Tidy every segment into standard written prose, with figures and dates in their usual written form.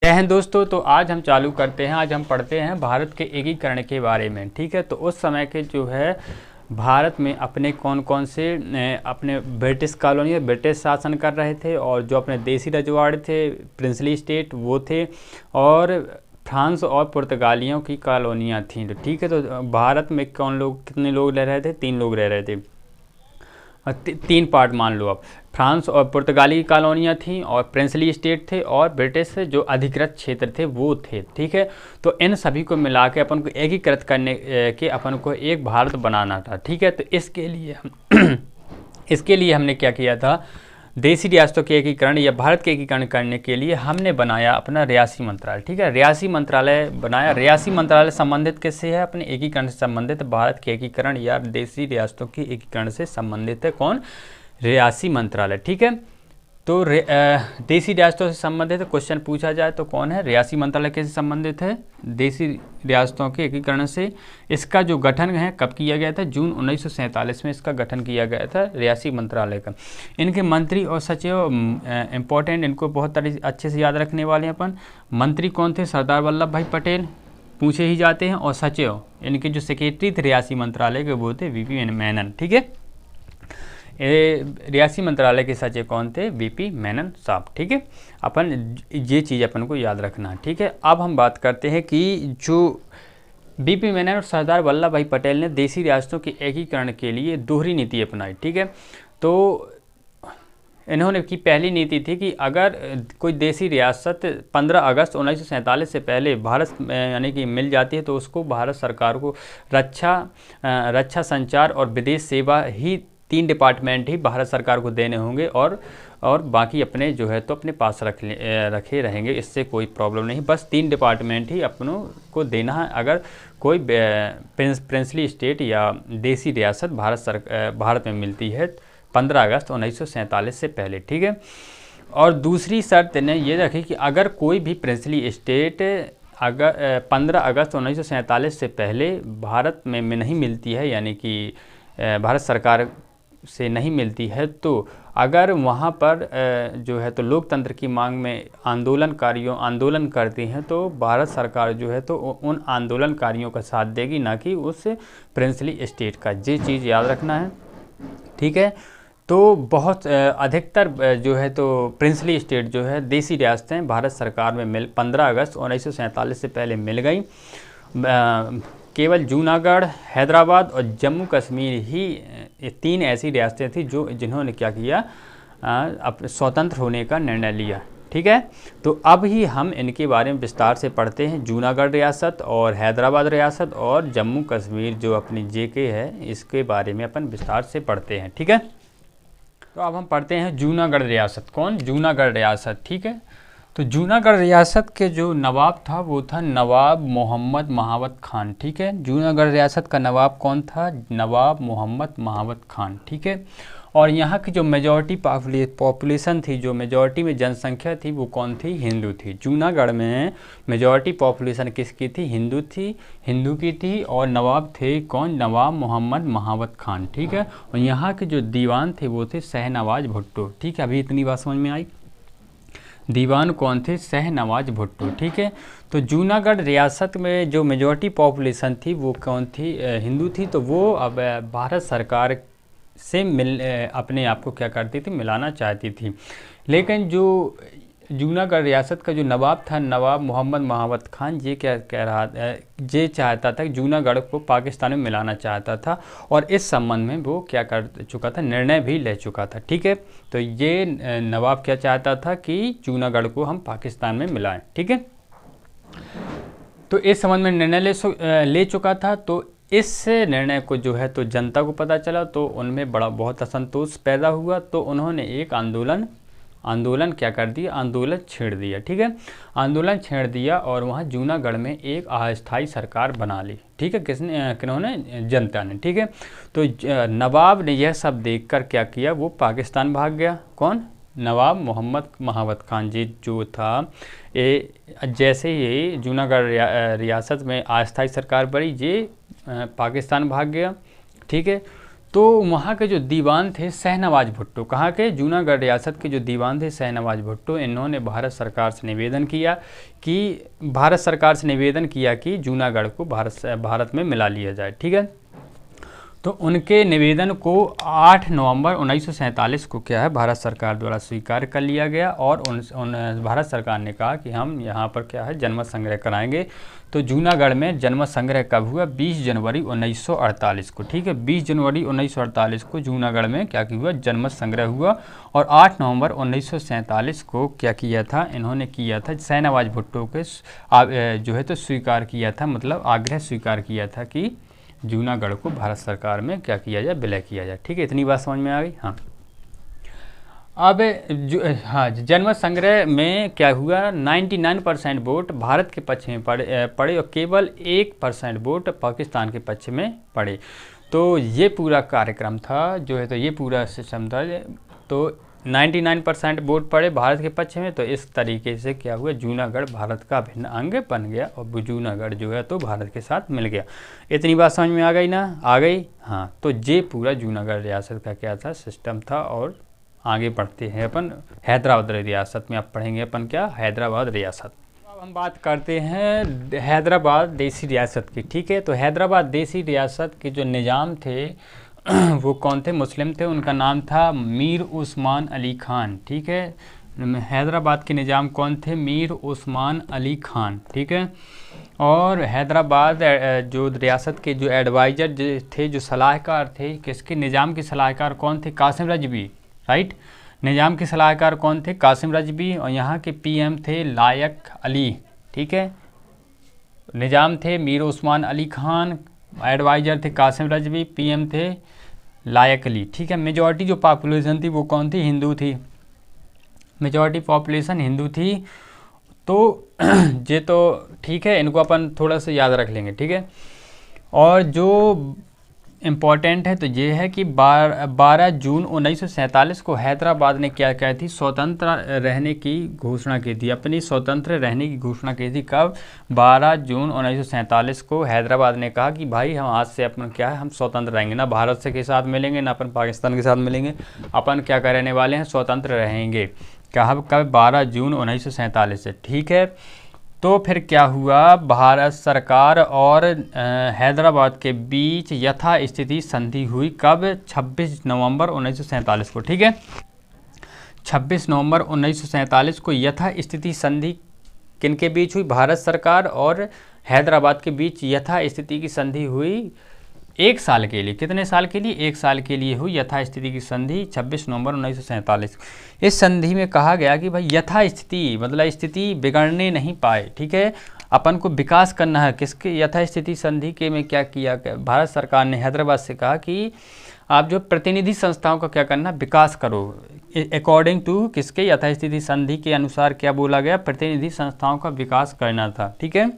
जय हिंद दोस्तों। तो आज हम चालू करते हैं। आज हम पढ़ते हैं भारत के एकीकरण के बारे में। ठीक है, तो उस समय के जो है भारत में अपने कौन कौन से अपने ब्रिटिश कॉलोनी ब्रिटिश शासन कर रहे थे, और जो अपने देसी रजवाड़े थे प्रिंसली स्टेट वो थे, और फ्रांस और पुर्तगालियों की कॉलोनियाँ थीं। तो ठीक है, तो भारत में कितने लोग रह रहे थे? 3 लोग रह रहे थे। तीन पार्ट मान लो आप। फ्रांस और पुर्तगाली की कॉलोनियाँ थीं, और प्रिंसली स्टेट थे, और ब्रिटिश जो अधिकृत क्षेत्र थे वो थे। ठीक है, तो इन सभी को मिला के अपन को एकीकृत करने के अपन को एक भारत बनाना था। ठीक है, तो इसके लिए हम इसके लिए हमने क्या किया था, देसी रियासतों के एकीकरण या भारत के एकीकरण करने के लिए हमने बनाया अपना रियासी मंत्रालय। ठीक है, रियासी मंत्रालय बनाया। रियासी मंत्रालय संबंधित किससे है? अपने एकीकरण से संबंधित, भारत के एकीकरण या देसी रियासतों के एकीकरण से संबंधित है। कौन? रियासी मंत्रालय। ठीक है, तो देसी रियासतों से संबंधित क्वेश्चन पूछा जाए तो कौन है? रियासी मंत्रालय कैसे संबंधित है? देसी रियासतों के एकीकरण से। इसका जो गठन है कब किया गया था? जून 1947 में इसका गठन किया गया था, रियासी मंत्रालय का। इनके मंत्री और सचिव इम्पोर्टेंट, इनको बहुत अच्छे से याद रखने वाले हैं अपन। मंत्री कौन थे? सरदार वल्लभ भाई पटेल, पूछे ही जाते हैं। और सचिव, इनके जो सेक्रेटरी थे रियासी मंत्रालय के वो थे वीपी मेनन। ठीक है, रियासी मंत्रालय के सचिव कौन थे? वीपी मेनन साहब। ठीक है, अपन ये चीज़ अपन को याद रखना है। ठीक है, अब हम बात करते हैं कि जो वीपी मेनन और सरदार वल्लभ भाई पटेल ने देसी रियासतों के एकीकरण के लिए दोहरी नीति अपनाई। ठीक है, तो इन्होंने की पहली नीति थी कि अगर कोई देसी रियासत 15 अगस्त 1947 से पहले भारत यानी कि मिल जाती है तो उसको भारत सरकार को रक्षा, संचार और विदेश सेवा ही 3 डिपार्टमेंट ही भारत सरकार को देने होंगे, और बाकी अपने जो है तो अपने पास रखे रहेंगे। इससे कोई प्रॉब्लम नहीं, बस 3 डिपार्टमेंट ही अपनों को देना है अगर कोई प्रिंसली स्टेट या देसी रियासत भारत में मिलती है 15 अगस्त 1947 से पहले। ठीक है, और दूसरी शर्त ने ये रखी कि अगर कोई भी प्रिंसली स्टेट अगर 15 अगस्त 1947 से पहले भारत में नहीं मिलती है, यानी कि भारत सरकार से नहीं मिलती है, तो अगर वहाँ पर जो है तो लोकतंत्र की मांग में आंदोलन करती हैं, तो भारत सरकार जो है तो उन आंदोलनकारियों का साथ देगी, ना कि उस प्रिंसली स्टेट का। ये चीज़ याद रखना है। ठीक है, तो बहुत अधिकतर जो है तो प्रिंसली स्टेट जो है देसी रियासतें भारत सरकार में 15 अगस्त 1947 से पहले मिल गई। केवल जूनागढ़, हैदराबाद और जम्मू कश्मीर ही 3 ऐसी रियासतें थी जिन्होंने क्या किया, अपने स्वतंत्र होने का निर्णय लिया। ठीक है, तो अब ही हम इनके बारे में विस्तार से पढ़ते हैं। जूनागढ़ रियासत और हैदराबाद रियासत और जम्मू कश्मीर जो अपनी जेके है, इसके बारे में अपन विस्तार से पढ़ते हैं। ठीक है, तो अब हम पढ़ते हैं जूनागढ़ रियासत। कौन? जूनागढ़ रियासत। ठीक है, तो जूनागढ़ रियासत के जो नवाब था वो था नवाब मोहम्मद महावत खान। ठीक है, जूनागढ़ रियासत का नवाब कौन था? नवाब मोहम्मद महावत खान। ठीक है, और यहाँ की जो मेजॉरिटी पॉपुलेशन थी, जो मेजॉरिटी में जनसंख्या थी, वो कौन थी? हिंदू थी। जूनागढ़ में मेजॉरिटी पॉपुलेशन किसकी थी? हिंदू की थी। और नवाब थे कौन? नवाब मोहम्मद महावत खान। ठीक है, और यहाँ के जो दीवान थे वो थे शहनवाज भुट्टो। ठीक है, अभी इतनी बात समझ में आई। दीवान कौन थे? शहनवाज भुट्टो। ठीक है, तो जूनागढ़ रियासत में जो मेजॉरिटी पॉपुलेशन थी वो कौन थी? हिंदू थी। तो वो अब भारत सरकार से अपने आप को क्या करती थी? मिलाना चाहती थी। लेकिन जो जूनागढ़ रियासत का जो नवाब था, नवाब मोहम्मद महावत खान, ये क्या कह रहा था? ये चाहता था कि जूनागढ़ को पाकिस्तान में मिलाना चाहता था, और इस संबंध में वो क्या कर चुका था? निर्णय भी ले चुका था। ठीक है, तो ये नवाब क्या चाहता था कि जूनागढ़ को हम पाकिस्तान में मिलाएं। ठीक है, तो इस संबंध में निर्णय ले चुका था। तो इस निर्णय को जो है तो जनता को पता चला, तो उनमें बहुत असंतोष पैदा हुआ। तो उन्होंने एक आंदोलन क्या कर दिया? आंदोलन छेड़ दिया। ठीक है, आंदोलन छेड़ दिया, और वहाँ जूनागढ़ में एक अस्थायी सरकार बना ली। ठीक है, किन्होंने? जनता ने। ठीक है, तो नवाब ने यह सब देखकर क्या किया? वो पाकिस्तान भाग गया। कौन? नवाब मोहम्मद महावत खान जी जो था, जैसे ही जूनागढ़ रियासत में अस्थायी सरकार बनी, ये पाकिस्तान भाग गया। ठीक है, तो वहाँ के जो दीवान थे शहनवाज भुट्टो, कहाँ के, जूनागढ़ रियासत के जो दीवान थे शहनवाज भुट्टो, इन्होंने भारत सरकार से निवेदन किया कि जूनागढ़ को भारत में मिला लिया जाए। ठीक है, तो उनके निवेदन को 8 नवंबर 1947 को क्या है भारत सरकार द्वारा स्वीकार कर लिया गया और भारत सरकार ने कहा कि हम यहाँ पर क्या है जनमत संग्रह कराएंगे। तो जूनागढ़ में जनमत संग्रह कब हुआ? 20 जनवरी 1948 को। ठीक है, 20 जनवरी 1948 को जूनागढ़ में क्या हुआ? जनमत संग्रह हुआ। और 8 नवंबर 1947 को क्या किया था? इन्होंने किया था शहनवाज भुट्टो के जो है तो स्वीकार किया था, मतलब आग्रह स्वीकार किया था कि जूनागढ़ को भारत सरकार में क्या किया जाए? विलय किया जाए। ठीक है, इतनी बात समझ में आ गई। हाँ, अब जनमत संग्रह में क्या हुआ? 99% वोट भारत के पक्ष में पड़े और केवल 1% वोट पाकिस्तान के पक्ष में पड़े। तो ये पूरा कार्यक्रम था, जो है तो ये पूरा सिस्टम था। तो 99% वोट पड़े भारत के पक्ष में, तो इस तरीके से क्या हुआ? जूनागढ़ भारत का अभिन्न अंग बन गया और जूनागढ़ जो है तो भारत के साथ मिल गया। इतनी बात समझ में आ गई ना? आ गई। हाँ, तो ये पूरा जूनागढ़ रियासत का क्या था? सिस्टम था। और आगे बढ़ते हैं अपन हैदराबाद रियासत में। अब पढ़ेंगे अपन क्या? हैदराबाद रियासत। अब हम बात करते हैं हैदराबाद देसी रियासत की। ठीक है, तो हैदराबाद देसी रियासत के जो निज़ाम थे वो कौन थे? मुस्लिम थे। उनका नाम था मीर उस्मान अली खान। ठीक है, हैदराबाद के निज़ाम कौन थे? मीर उस्मान अली खान। ठीक है, और हैदराबाद जो रियासत के जो एडवाइज़र थे, जो सलाहकार थे, किसके निज़ाम के सलाहकार कौन थे? कासिम रजवी। राइट, निज़ाम के सलाहकार कौन थे? कासिम रजवी। और यहाँ के पीएम थे लायक अली। ठीक है, निज़ाम थे मीर उस्मान अली खान, एडवाइज़र थे कासिम रजवी, पीएम थे लायक अली। ठीक है, मेजॉरिटी जो पॉपुलेशन थी वो कौन थी? हिंदू थी। मेजॉरिटी पॉपुलेशन हिंदू थी। तो ये तो ठीक है, इनको अपन थोड़ा सा याद रख लेंगे। ठीक है, और जो इम्पॉर्टेंट है तो ये है कि 12 जून 1947 को हैदराबाद ने क्या कही थी? स्वतंत्र रहने की घोषणा की थी। अपनी स्वतंत्र रहने की घोषणा की थी। कब? 12 जून 1947 को हैदराबाद ने कहा कि भाई हम आज से अपन क्या है, हम स्वतंत्र रहेंगे, ना भारत से के साथ मिलेंगे ना अपन पाकिस्तान के साथ मिलेंगे, अपन क्या करने वाले हैं? स्वतंत्र रहेंगे। कब? 12 जून 1947 से। ठीक है, तो फिर क्या हुआ? भारत सरकार और हैदराबाद के बीच यथास्थिति संधि हुई। कब? 26 नवंबर 1947 को। ठीक है, 26 नवंबर 1947 को यथास्थिति संधि किनके बीच हुई? भारत सरकार और हैदराबाद के बीच यथास्थिति की संधि हुई 1 साल के लिए। कितने साल के लिए? 1 साल के लिए हुई यथास्थिति की संधि 26 नवंबर 1947। इस संधि में कहा गया कि भाई यथास्थिति मतलब स्थिति बिगड़ने नहीं पाए। ठीक है, अपन को विकास करना है। किसके? यथास्थिति संधि के में क्या किया? भारत सरकार ने हैदराबाद से कहा कि आप जो प्रतिनिधि संस्थाओं का क्या करना? विकास करो। अकॉर्डिंग टू किसके? यथास्थिति संधि के अनुसार क्या बोला गया? प्रतिनिधि संस्थाओं का विकास करना था। ठीक है,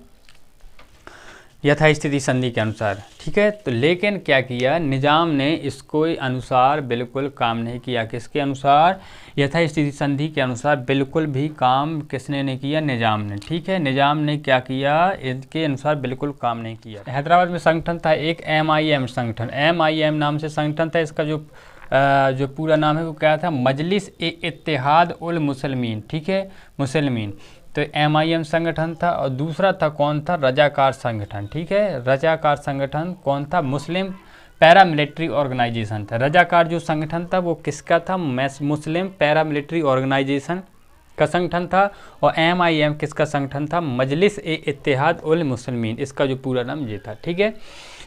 यथास्थिति संधि के अनुसार। ठीक है, तो लेकिन क्या किया? निज़ाम ने इसको अनुसार बिल्कुल काम नहीं किया। किसके अनुसार? यथास्थिति संधि के अनुसार बिल्कुल भी काम किसने नहीं किया? निज़ाम ने। ठीक है, निज़ाम ने क्या किया? इसके अनुसार बिल्कुल काम नहीं किया। हैदराबाद में संगठन था एक MIM संगठन। MIM नाम से संगठन था। इसका जो पूरा नाम है वो क्या था? मजलिस-ए-इत्तेहाद उल मुसलमीन। ठीक है, मुसलमीन। तो MIM संगठन था। और दूसरा था कौन था? रजाकार संगठन। ठीक है, रजाकार संगठन कौन था? मुस्लिम पैरामिलिट्री ऑर्गेनाइजेशन था। रजाकार जो संगठन था वो किसका था? मुस्लिम पैरामिलिट्री ऑर्गेनाइजेशन का संगठन था। और MIM किसका संगठन था? मजलिस-ए-इत्तेहाद उल मुसलमीन। इसका जो पूरा नाम ये था। ठीक है,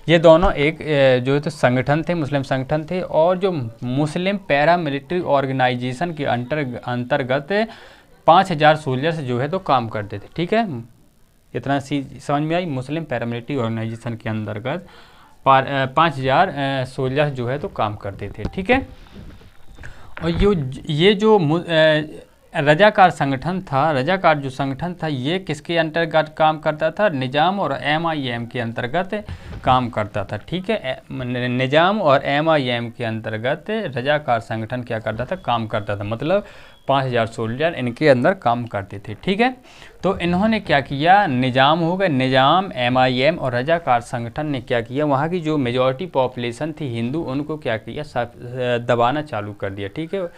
ये दोनों एक जो है तो संगठन थे, मुस्लिम संगठन थे। और जो मुस्लिम पैरामिलिट्री ऑर्गेनाइजेशन के अंतर्गत 5000 सोल्जर्स जो है तो काम करते थे। ठीक है, इतना समझ में आई? मुस्लिम पैरामिलिट्री ऑर्गेनाइजेशन के अंतर्गत 5000 सोल्जर्स जो है तो काम करते थे। ठीक है, और ये जो रजाकार संगठन था, रजाकार जो संगठन था ये किसके अंतर्गत काम करता था? निज़ाम और MIM के अंतर्गत काम करता था, ठीक है। निज़ाम और MIM के अंतर्गत रजाकार संगठन क्या करता था, काम करता था, मतलब 5000 सोल्जर इनके अंदर काम करते थे, ठीक है। तो इन्होंने क्या किया, निज़ाम हो गए, निज़ाम, MIM और रजाकार संगठन ने क्या किया, वहाँ की जो मेजॉरिटी पॉपुलेशन थी हिंदू, उनको क्या किया, दबाना चालू कर दिया, ठीक है।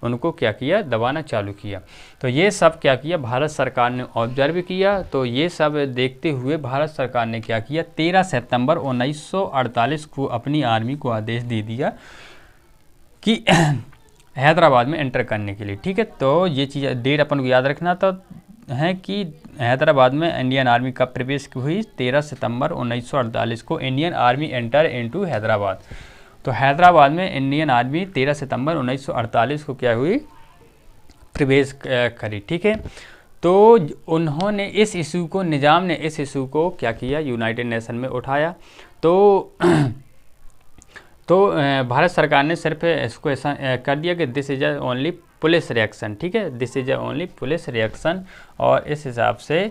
उनको क्या किया, दबाना चालू किया। तो ये सब क्या किया, भारत सरकार ने ऑब्जर्व किया। तो ये सब देखते हुए भारत सरकार ने क्या किया, 13 सितंबर 1948 को अपनी आर्मी को आदेश दे दिया कि हैदराबाद में एंटर करने के लिए, ठीक है। तो ये चीज़ डेट अपन को याद रखना था है कि हैदराबाद में इंडियन आर्मी कब प्रवेश हुई, 13 सितंबर 1948 को Indian army enter into Hyderabad. तो हैदराबाद में इंडियन आर्मी 13 सितंबर 1948 को क्या हुई, प्रवेश करी, ठीक है। तो उन्होंने इस इशू को, निज़ाम ने इस इशू को क्या किया, यूनाइटेड नेशन में उठाया। तो भारत सरकार ने सिर्फ इसको ऐसा कर दिया कि this is only police reaction, ठीक है, this is only police reaction. और इस हिसाब से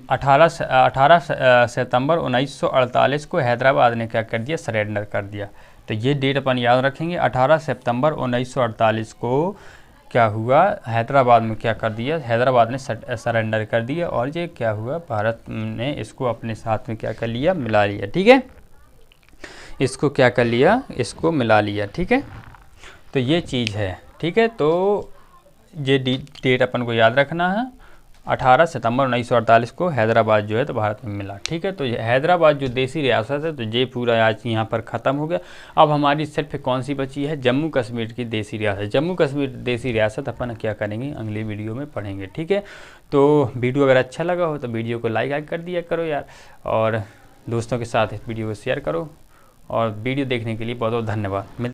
18 सितंबर 1948 को हैदराबाद ने क्या कर दिया, सरेंडर कर दिया। तो ये डेट अपन याद रखेंगे, 18 सितंबर 1948 को क्या हुआ, हैदराबाद में क्या कर दिया, हैदराबाद ने सरेंडर कर दिया। और ये क्या हुआ, भारत ने इसको अपने साथ में क्या कर लिया, मिला लिया, ठीक है। इसको क्या कर लिया, इसको मिला लिया, ठीक है। तो ये चीज़ है, ठीक है। तो ये डेट अपन को याद रखना है, 18 सितंबर 1948 को हैदराबाद जो है तो भारत में मिला, ठीक है। तो हैदराबाद जो देसी रियासत है, तो ये पूरा आज यहाँ पर ख़त्म हो गया। अब हमारी सिर्फ कौन सी बची है, जम्मू कश्मीर की देसी रियासत। जम्मू कश्मीर देसी रियासत अपन क्या करेंगे, अगली वीडियो में पढ़ेंगे, ठीक है। तो वीडियो अगर अच्छा लगा हो तो वीडियो को लाइक कर दिया करो यार, और दोस्तों के साथ इस वीडियो को शेयर करो। और वीडियो देखने के लिए बहुत बहुत धन्यवाद।